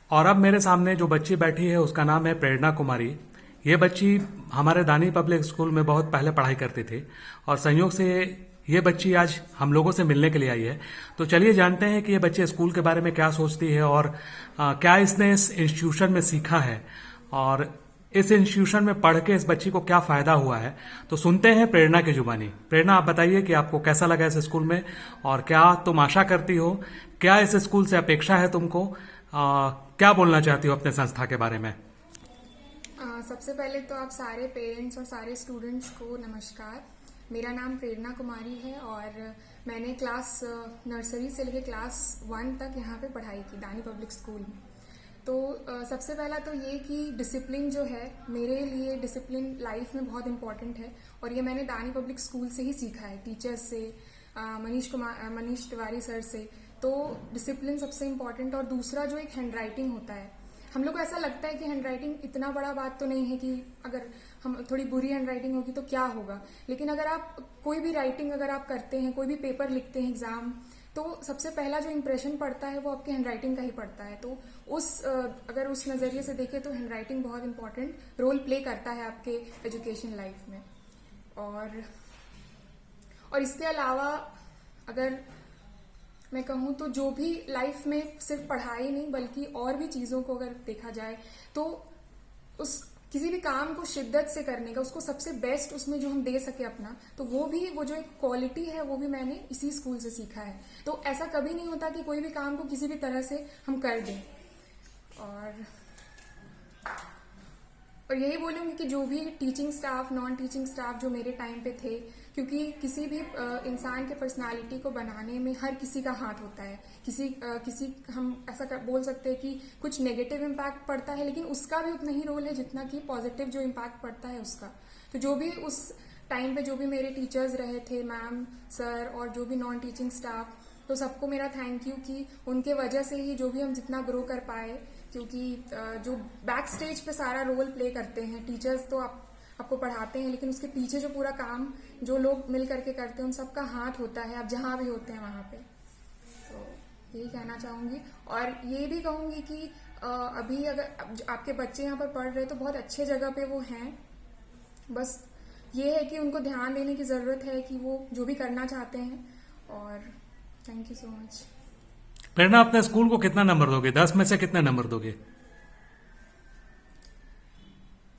और अब मेरे सामने जो बच्ची बैठी है उसका नाम है प्रेरणा कुमारी। ये बच्ची हमारे दानी पब्लिक स्कूल में बहुत पहले पढ़ाई करती थी और संयोग से ये बच्ची आज हम लोगों से मिलने के लिए आई है। तो चलिए जानते हैं कि ये बच्ची स्कूल के बारे में क्या सोचती है और क्या इसने इस इंस्टीट्यूशन में सीखा है और इस इंस्टीट्यूशन में पढ़ के इस बच्ची को क्या फायदा हुआ है। तो सुनते हैं प्रेरणा की जुबानी। प्रेरणा, आप बताइए कि आपको कैसा लगा इस स्कूल में और क्या तुम आशा करती हो, क्या इस स्कूल से अपेक्षा है तुमको, क्या बोलना चाहती हो अपने संस्था के बारे में। सबसे पहले तो आप सारे पेरेंट्स और सारे स्टूडेंट्स को नमस्कार। मेरा नाम प्रेरणा कुमारी है और मैंने क्लास नर्सरी से लेकर क्लास 1 तक यहाँ पे पढ़ाई की दानी पब्लिक स्कूल में। तो सबसे पहला तो ये कि डिसिप्लिन जो है, मेरे लिए डिसिप्लिन लाइफ में बहुत इंपॉर्टेंट है और ये मैंने दानी पब्लिक स्कूल से ही सीखा है, टीचर्स से, मनीष तिवारी सर से। तो डिसिप्लिन सबसे इम्पॉर्टेंट। और दूसरा जो एक हैंड राइटिंग होता है, हम लोग को ऐसा लगता है कि हैंड राइटिंग इतना बड़ा बात तो नहीं है कि अगर हम थोड़ी बुरी हैंड राइटिंग होगी तो क्या होगा, लेकिन अगर आप कोई भी राइटिंग अगर आप करते हैं, कोई भी पेपर लिखते हैं एग्जाम, तो सबसे पहला जो इम्प्रेशन पड़ता है वो आपके हैंड राइटिंग का ही पड़ता है। तो अगर उस नजरिए से देखें तो हैंड राइटिंग बहुत इंपॉर्टेंट रोल प्ले करता है आपके एजुकेशन लाइफ में। और इसके अलावा अगर मैं कहूँ तो जो भी लाइफ में सिर्फ पढ़ाई नहीं बल्कि और भी चीजों को अगर देखा जाए तो उस किसी भी काम को शिद्दत से करने का, उसको सबसे बेस्ट उसमें जो हम दे सके अपना, तो वो जो एक क्वालिटी है वो भी मैंने इसी स्कूल से सीखा है। तो ऐसा कभी नहीं होता कि कोई भी काम को किसी भी तरह से हम कर दें। और यही बोलूंगी कि जो भी teaching staff, non teaching staff जो मेरे टाइम पे थे, क्योंकि किसी भी इंसान के पर्सनालिटी को बनाने में हर किसी का हाथ होता है। किसी हम ऐसा बोल सकते हैं कि कुछ नेगेटिव इम्पैक्ट पड़ता है, लेकिन उसका भी उतना ही रोल है जितना कि पॉजिटिव जो इम्पैक्ट पड़ता है उसका। तो जो भी उस टाइम पे जो भी मेरे टीचर्स रहे थे, मैम, सर और जो भी नॉन टीचिंग स्टाफ, तो सबको मेरा थैंक यू कि उनके वजह से ही जो भी हम जितना ग्रो कर पाए। क्योंकि जो बैक स्टेज पे सारा रोल प्ले करते हैं टीचर्स, तो आपको पढ़ाते हैं, लेकिन उसके पीछे जो पूरा काम जो लोग मिल करके करते हैं उन सबका हाथ होता है, आप जहां भी होते हैं वहां पे। तो यही कहना चाहूंगी और ये भी कहूंगी कि अभी अगर आपके बच्चे यहाँ पर पढ़ रहे हैं तो बहुत अच्छे जगह पे वो हैं। बस ये है कि उनको ध्यान देने की जरूरत है कि वो जो भी करना चाहते हैं। और थैंक यू सो मच। प्रेरणा, अपने स्कूल को कितना नंबर दोगे? 10 में से कितने नंबर दोगे?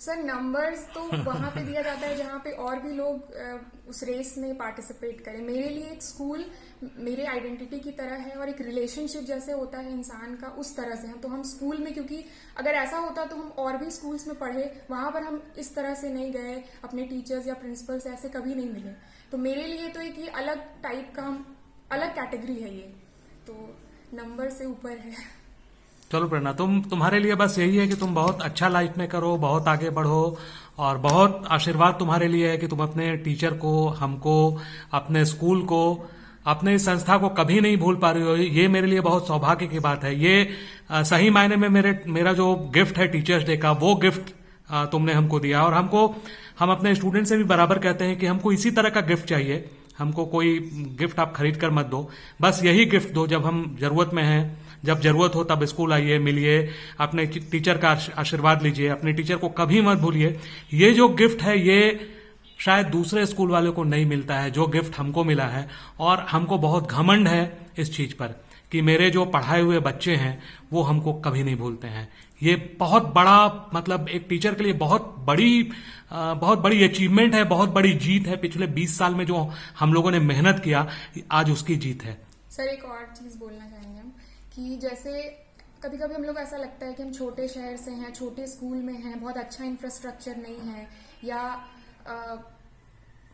सर, नंबर्स तो वहां पे दिया जाता है जहां पे और भी लोग उस रेस में पार्टिसिपेट करें। मेरे लिए एक स्कूल मेरे आइडेंटिटी की तरह है और एक रिलेशनशिप जैसे होता है इंसान का, उस तरह से हम। तो हम स्कूल में, क्योंकि अगर ऐसा होता तो हम और भी स्कूल्स में पढ़े, वहां पर हम इस तरह से नहीं गए, अपने टीचर्स या प्रिंसिपल से ऐसे कभी नहीं मिले। तो मेरे लिए तो एक ये अलग टाइप का, अलग कैटेगरी है ये, तो नंबर से ऊपर है। चलो प्रेरणा, तुम्हारे लिए बस यही है कि तुम बहुत अच्छा लाइफ में करो, बहुत आगे बढ़ो और बहुत आशीर्वाद तुम्हारे लिए है कि तुम अपने टीचर को, हमको, अपने स्कूल को, अपने इस संस्था को कभी नहीं भूल पा रही हो। ये मेरे लिए बहुत सौभाग्य की बात है। ये सही मायने में मेरा जो गिफ्ट है टीचर्स डे का, वो गिफ्ट तुमने हमको दिया। और हम अपने स्टूडेंट से भी बराबर कहते हैं कि हमको इसी तरह का गिफ्ट चाहिए। हमको कोई गिफ्ट आप खरीद कर मत दो, बस यही गिफ्ट दो जब हम जरूरत में हैं। जब जरूरत हो तब स्कूल आइए, मिलिए, अपने टीचर का आशीर्वाद लीजिए, अपने टीचर को कभी मत भूलिए। ये जो गिफ्ट है ये शायद दूसरे स्कूल वालों को नहीं मिलता है, जो गिफ्ट हमको मिला है। और हमको बहुत घमंड है इस चीज पर कि मेरे जो पढ़ाए हुए बच्चे हैं वो हमको कभी नहीं भूलते हैं। ये बहुत बड़ा, मतलब एक टीचर के लिए बहुत बड़ी अचीवमेंट है, बहुत बड़ी जीत है। पिछले 20 साल में जो हम लोगों ने मेहनत किया, आज उसकी जीत है। सर, एक और चीज बोलना चाहेंगे हम कि जैसे कभी कभी हम लोग ऐसा लगता है कि हम छोटे शहर से हैं, छोटे स्कूल में हैं, बहुत अच्छा इंफ्रास्ट्रक्चर नहीं है, या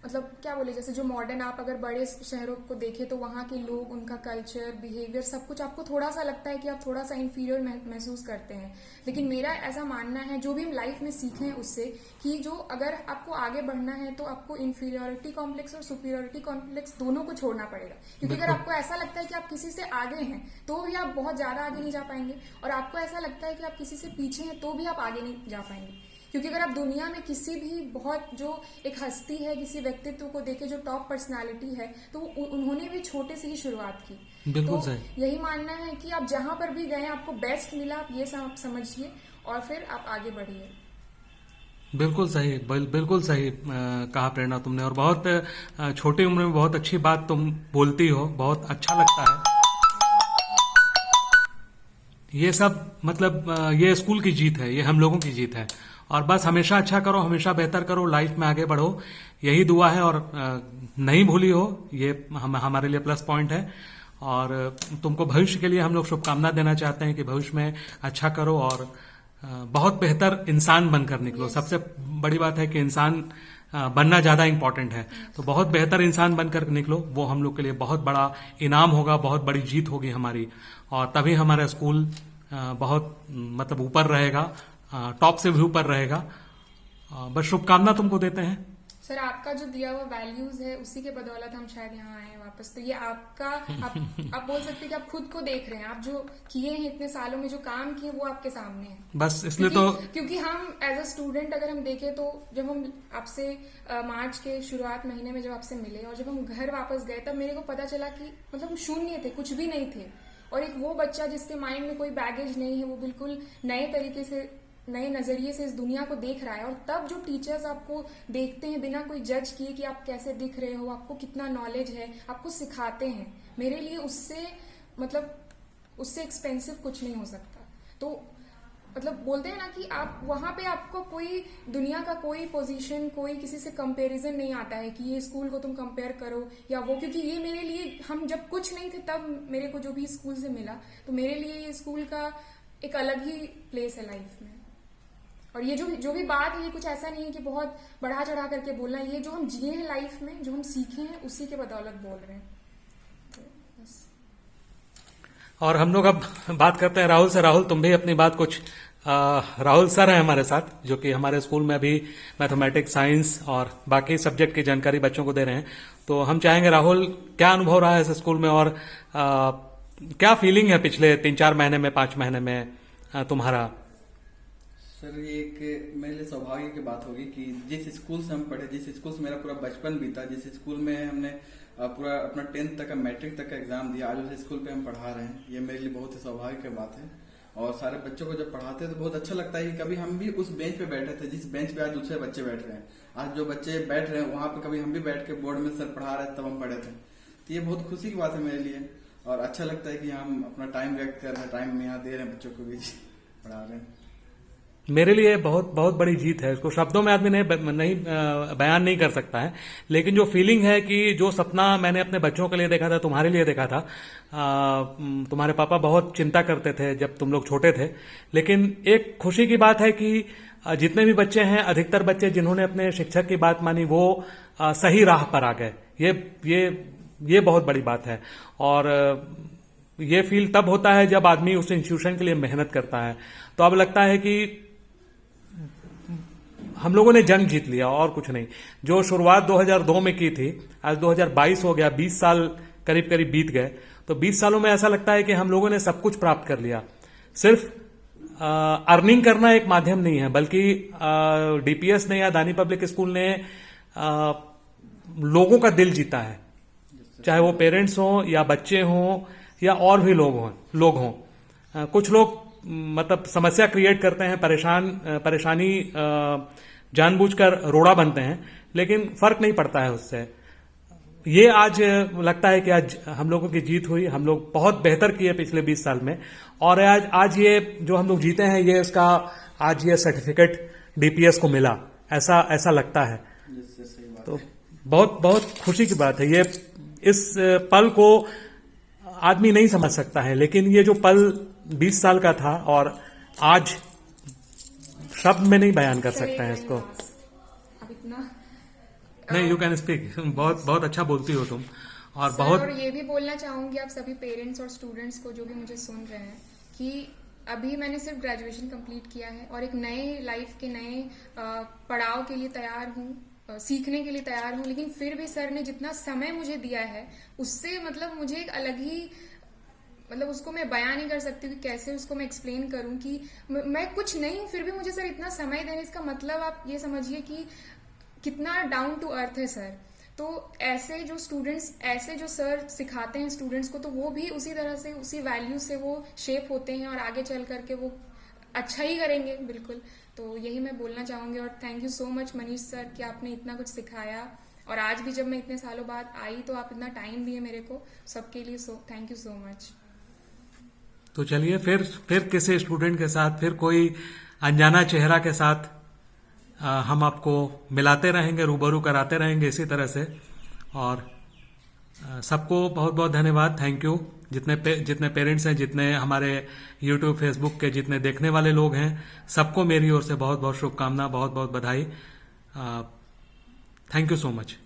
मतलब क्या बोले, जैसे जो मॉडर्न, आप अगर बड़े शहरों को देखें तो वहाँ के लोग, उनका कल्चर, बिहेवियर, सब कुछ आपको थोड़ा सा लगता है कि आप थोड़ा सा इंफीरियर महसूस करते हैं। लेकिन मेरा ऐसा मानना है, जो भी हम लाइफ में सीखे हैं उससे, कि जो अगर आपको आगे बढ़ना है तो आपको इंफीरियोरिटी कॉम्प्लेक्स और सुपीरियोरिटी कॉम्प्लेक्स दोनों को छोड़ना पड़ेगा। क्योंकि अगर आपको ऐसा लगता है कि आप किसी से आगे हैं तो भी आप बहुत ज्यादा आगे नहीं जा पाएंगे, और आपको ऐसा लगता है कि आप किसी से पीछे हैं तो भी आप आगे नहीं जा पाएंगे। क्योंकि अगर आप दुनिया में किसी भी बहुत जो एक हस्ती है, किसी व्यक्तित्व को देखे जो टॉप पर्सनालिटी है, तो उन्होंने भी छोटे से ही शुरुआत की। बिल्कुल तो सही। यही मानना है कि आप जहां पर भी गए आपको बेस्ट मिला, आप ये समझिए और फिर आप आगे बढ़िए। बिल्कुल सही, बिल्कुल सही कहा प्रेरणा तुमने। और बहुत छोटी उम्र में बहुत अच्छी बात तुम बोलती हो, बहुत अच्छा लगता है ये सब। मतलब ये स्कूल की जीत है, ये हम लोगों की जीत है। और बस हमेशा अच्छा करो, हमेशा बेहतर करो, लाइफ में आगे बढ़ो, यही दुआ है। और नहीं भूली हो, ये हमारे लिए प्लस पॉइंट है। और तुमको भविष्य के लिए हम लोग शुभकामना देना चाहते हैं कि भविष्य में अच्छा करो और बहुत बेहतर इंसान बनकर निकलो। सबसे बड़ी बात है कि इंसान बनना ज्यादा इंपॉर्टेंट है। तो बहुत बेहतर इंसान बनकर निकलो, वो हम लोग के लिए बहुत बड़ा इनाम होगा, बहुत बड़ी जीत होगी हमारी। और तभी हमारा स्कूल बहुत मतलब ऊपर रहेगा, टॉप से भी ऊपर रहेगा। बस शुभकामना तुमको देते हैं। सर आपका जो दिया हुआ वैल्यूज है उसी के बदौलत हम शायद यहाँ आए हैं वापस। तो ये आपका आप बोल सकते हैं कि आप खुद को देख रहे हैं, आप जो किए हैं इतने सालों में, जो काम किए वो आपके सामने है। बस इसलिए तो क्योंकि हम एज अ स्टूडेंट अगर हम देखें तो जब हम आपसे मार्च के शुरुआत महीने में जब आपसे मिले और जब हम घर वापस गए तब मेरे को पता चला कि मतलब हम शून्य थे, कुछ भी नहीं थे। और एक वो बच्चा जिसके माइंड में कोई बैगेज नहीं है, वो बिल्कुल नए तरीके से, नए नजरिए से इस दुनिया को देख रहा है। और तब जो टीचर्स आपको देखते हैं बिना कोई जज किए कि आप कैसे दिख रहे हो, आपको कितना नॉलेज है, आपको सिखाते हैं, मेरे लिए उससे मतलब उससे एक्सपेंसिव कुछ नहीं हो सकता। तो मतलब बोलते हैं ना कि आप वहां पे आपको कोई दुनिया का कोई पोजीशन, कोई किसी से कंपैरिजन नहीं आता है कि ये स्कूल को तुम कंपेयर करो या वो। क्योंकि ये मेरे लिए, हम जब कुछ नहीं थे तब मेरे को जो भी स्कूल से मिला, तो मेरे लिए ये स्कूल का एक अलग ही प्लेस है लाइफ में। और ये जो भी बात है, ये कुछ ऐसा नहीं है कि बहुत बढ़ा चढ़ा करके बोलना है, ये जो हम जिए हैं लाइफ में, जो हम सीखे हैं, उसी के बदौलत बोल रहे हैं। तो बस। और हम लोग अब बात करते हैं राहुल से। राहुल तुम भी अपनी बात कुछ राहुल सर हैं हमारे साथ, जो कि हमारे स्कूल में अभी मैथमेटिक्स, साइंस और बाकी सब्जेक्ट की जानकारी बच्चों को दे रहे हैं। तो हम चाहेंगे राहुल, क्या अनुभव रहा है इस स्कूल में और क्या फीलिंग है पिछले 3-4 महीने में, 5 महीने में तुम्हारा? सर ये एक मेरे लिए सौभाग्य की बात होगी कि जिस स्कूल से हम पढ़े, जिस स्कूल से मेरा पूरा बचपन बीता, जिस स्कूल में हमने पूरा अपना 10th तक का, मैट्रिक तक का एग्जाम दिया, आज उस स्कूल पे हम पढ़ा रहे हैं, ये मेरे लिए बहुत ही सौभाग्य की बात है। और सारे बच्चों को जब पढ़ाते हैं तो बहुत अच्छा लगता है कि कभी हम भी उस बेंच पे बैठे थे जिस बेंच पे आज दूसरे बच्चे बैठ रहे हैं। आज जो बच्चे बैठ रहे हैं वहां पे कभी हम भी बैठ के बोर्ड में सर पढ़ा रहे हैं, तब हम पढ़े थे। तो ये बहुत खुशी की बात है मेरे लिए और अच्छा लगता है कि हम अपना टाइम व्यक्त कर रहे हैं, टाइम यहाँ दे रहे हैं, बच्चों को भी पढ़ा रहे हैं। मेरे लिए बहुत बहुत बड़ी जीत है। इसको शब्दों में आदमी नहीं बयान नहीं कर सकता है। लेकिन जो फीलिंग है कि जो सपना मैंने अपने बच्चों के लिए देखा था, तुम्हारे लिए देखा था, तुम्हारे पापा बहुत चिंता करते थे जब तुम लोग छोटे थे। लेकिन एक खुशी की बात है कि जितने भी बच्चे हैं, अधिकतर बच्चे जिन्होंने अपने शिक्षक की बात मानी, वो सही राह पर आ गए। ये बहुत बड़ी बात है। और ये फील तब होता है जब आदमी उस इंस्टीट्यूशन के लिए मेहनत करता है। तो अब लगता है कि हम लोगों ने जंग जीत लिया और कुछ नहीं। जो शुरुआत 2002 में की थी, आज 2022 हो गया, 20 साल करीब करीब बीत गए। तो 20 सालों में ऐसा लगता है कि हम लोगों ने सब कुछ प्राप्त कर लिया। सिर्फ अर्निंग करना एक माध्यम नहीं है, बल्कि डीपीएस ने या दानी पब्लिक स्कूल ने लोगों का दिल जीता है। चाहे वो पेरेंट्स हों या बच्चे हों या और भी लोग हों। कुछ लोग मतलब समस्या क्रिएट करते हैं, परेशानी जानबूझकर रोड़ा बनते हैं, लेकिन फर्क नहीं पड़ता है उससे। ये आज लगता है कि आज हम लोगों की जीत हुई, हम लोग बहुत बेहतर किए पिछले 20 साल में। और आज ये जो हम लोग जीते हैं, ये इसका आज ये सर्टिफिकेट डीपीएस को मिला, ऐसा लगता है। तो बहुत बहुत खुशी की बात है। ये इस पल को आदमी नहीं समझ सकता है, लेकिन ये जो पल 20 साल का था और आज शब्द में नहीं बयान कर सकते हैं इसको। अब इतना नहीं, यू कैन स्पीक। बहुत बहुत अच्छा बोलती हो तुम। और सर, बहुत और ये भी बोलना चाहूंगी आप सभी पेरेंट्स और स्टूडेंट्स को जो भी मुझे सुन रहे हैं कि अभी मैंने सिर्फ ग्रेजुएशन कंप्लीट किया है और एक नए लाइफ के नए पड़ाव के लिए तैयार हूँ, सीखने के लिए तैयार हूँ। लेकिन फिर भी सर ने जितना समय मुझे दिया है, उससे मतलब मुझे एक अलग ही, मतलब उसको मैं बयान नहीं कर सकती कि कैसे उसको मैं एक्सप्लेन करूं कि मैं कुछ नहीं हूं, फिर भी मुझे सर इतना समय दे रहे। इसका मतलब आप ये समझिए कि कितना डाउन टू अर्थ है सर। तो ऐसे जो स्टूडेंट्स, ऐसे जो सर सिखाते हैं स्टूडेंट्स को, तो वो भी उसी तरह से, उसी वैल्यू से वो शेप होते हैं और आगे चल करके वो अच्छा ही करेंगे बिल्कुल। तो यही मैं बोलना चाहूंगी। और thank you so much Manish sir कि आपने इतना कुछ सिखाया, और आज भी जब मैं इतने सालों बाद आई तो आप इतना टाइम दिए मेरे को सबके लिए। So thank you so much. तो चलिए फिर किसी स्टूडेंट के साथ, फिर कोई अनजाना चेहरा के साथ हम आपको मिलाते रहेंगे, रूबरू कराते रहेंगे इसी तरह से। और सबको बहुत बहुत धन्यवाद, थैंक यू। जितने पेरेंट्स हैं, जितने हमारे यूट्यूब फेसबुक के जितने देखने वाले लोग हैं, सबको मेरी ओर से बहुत बहुत शुभकामना, बहुत बहुत बधाई। Thank you so much.